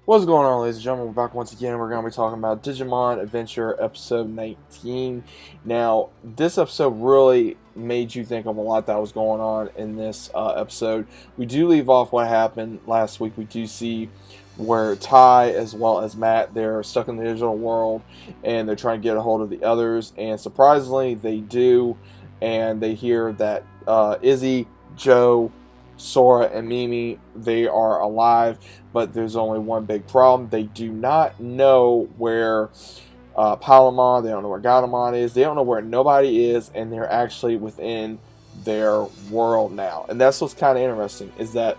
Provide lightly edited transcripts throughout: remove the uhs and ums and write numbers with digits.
What's going on, ladies and gentlemen? We're back once again. We're going to be talking about Digimon Adventure Episode 19. Now, this episode really made you think of a lot that was going on in this episode. We do leave off what happened last week. We do see where Ty, as well as Matt, they're stuck in the digital world, and they're trying to get a hold of the others. And surprisingly, they do, and they hear that Izzy, Joe, Sora, and Mimi, they are alive, but there's only one big problem. They do not know where Palamon, they don't know where Gatomon is, they don't know where nobody is, and they're actually within their world now. And that's what's kind of interesting, is that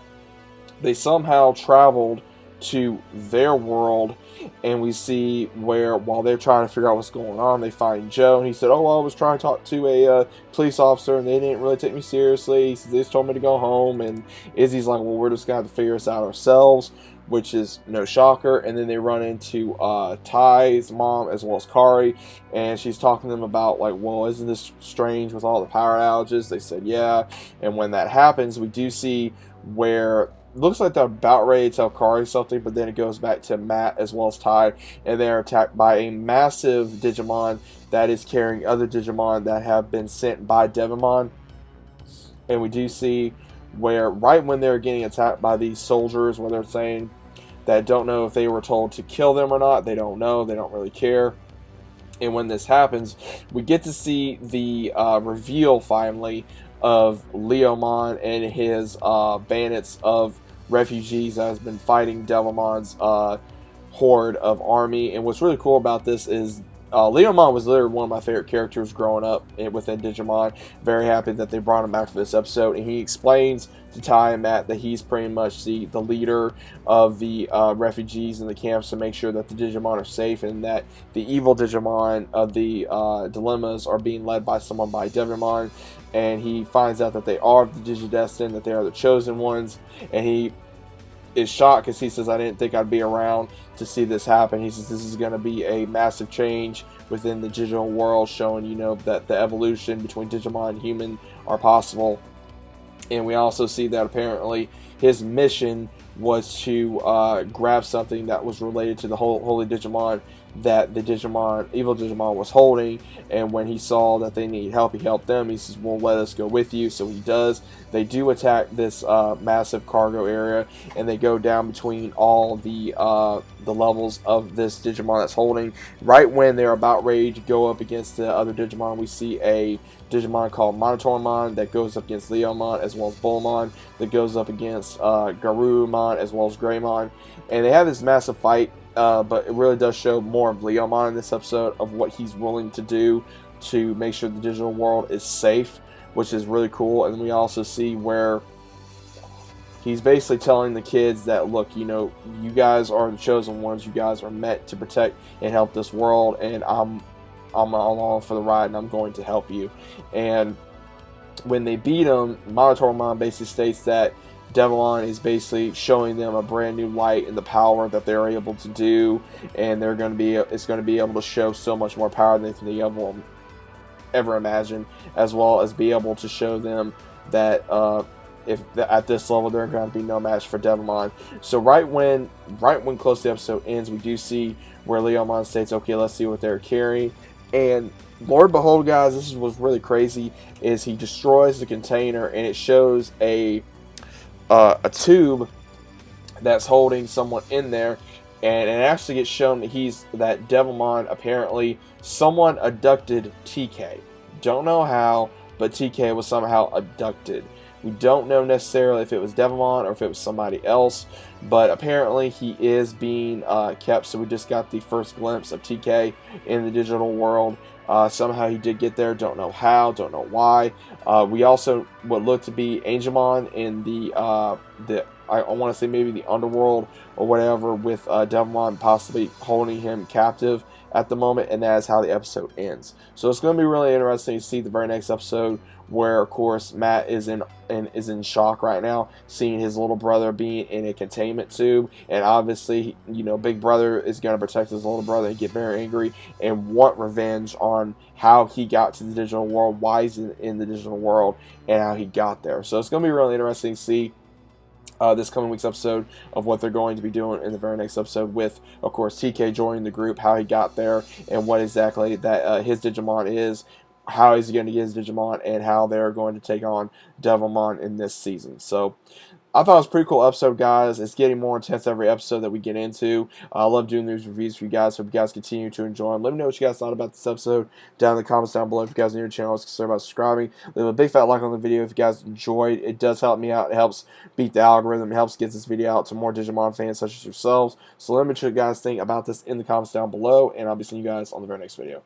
they somehow traveled to their world, and we see where, while they're trying to figure out what's going on, they find Joe, and he said, oh, well, I was trying to talk to a police officer, and they didn't really take me seriously. He says, they just told me to go home, and Izzy's like, well, we're just going to have to figure this out ourselves, which is no shocker. And then they run into Ty's mom, as well as Kari, and she's talking to them about, like, well, isn't this strange with all the power outages? They said, yeah. And when that happens, we do see where looks like they're about ready to tell Kari something, but then it goes back to Matt as well as Ty, and they're attacked by a massive Digimon that is carrying other Digimon that have been sent by Devimon. And we do see where, right when they're getting attacked by these soldiers, where they're saying that don't know if they were told to kill them or not, they don't know, they don't really care. And when this happens, we get to see the reveal finally of Leomon and his bandits of refugees that has been fighting Devilmon's horde of army. And what's really cool about this is Leomon was literally one of my favorite characters growing up within Digimon. Very happy that they brought him back for this episode, and he explains to Ty and Matt that he's pretty much the leader of the refugees in the camps to make sure that the Digimon are safe, and that the evil Digimon of the dilemmas are being led by someone by Devimon. And he finds out that they are the Digidestined, that they are the chosen ones, and he is shocked because he says, I didn't think I'd be around to see this happen. He says this is going to be a massive change within the digital world, showing, you know, that the evolution between Digimon and human are possible. And we also see that apparently his mission was to grab something that was related to the Holy Digimon that the evil Digimon was holding. And when he saw that they need help, he helped them. He says, well, let us go with you. So he does. They do attack this massive cargo area, and they go down between all the levels of this Digimon that's holding. Right when they're about ready to go up against the other Digimon, we see a Digimon called Monitormon that goes up against Leomon, as well as Bullmon, that goes up against Garurumon, as well as Greymon. And they have this massive fight, but it really does show more of Leomon in this episode, of what he's willing to do to make sure the digital world is safe, which is really cool. And we also see where he's basically telling the kids that, look, you know, you guys are the chosen ones, you guys are meant to protect and help this world, and I'm along for the ride, and I'm going to help you. And when they beat him, Monitormon basically states that Devlon is basically showing them a brand new light and the power that they're able to do, and it's going to be able to show so much more power than they ever imagined, as well as be able to show them that at this level they're going to be no match for Devimon. So right when close to the episode ends, we do see where Leomon states, okay, let's see what they're carrying. And Lord behold, guys, this is what's really crazy, is he destroys the container, and it shows a tube that's holding someone in there, and it actually gets shown that Devilmon, apparently someone abducted TK. Don't know how, but TK was somehow abducted. We don't know necessarily if it was Devilmon or if it was somebody else, but apparently he is being kept. So we just got the first glimpse of TK in the digital world. Somehow he did get there. Don't know how. Don't know why. We also what looked to be Angemon in the I want to say maybe the underworld or whatever, with Devilmon possibly holding him captive at the moment, and that is how the episode ends. So it's going to be really interesting to see the very next episode, where of course Matt is in shock right now, seeing his little brother being in a containment tube, and obviously, you know, Big Brother is going to protect his little brother and get very angry and want revenge on how he got to the digital world, why he's in the digital world, and how he got there. So it's going to be really interesting to see this coming week's episode of what they're going to be doing in the very next episode with, of course, TK joining the group, how he got there, and what exactly that his Digimon is, how he's going to get his Digimon, and how they're going to take on Devilmon in this season. So I thought it was a pretty cool episode, guys. It's getting more intense every episode that we get into. I love doing these reviews for you guys. Hope you guys continue to enjoy them. Let me know what you guys thought about this episode down in the comments down below. If you guys are new to the channel, consider about subscribing. Leave a big fat like on the video if you guys enjoyed. It does help me out. It helps beat the algorithm. It helps get this video out to more Digimon fans such as yourselves. So let me know what you guys think about this in the comments down below, and I'll be seeing you guys on the very next video.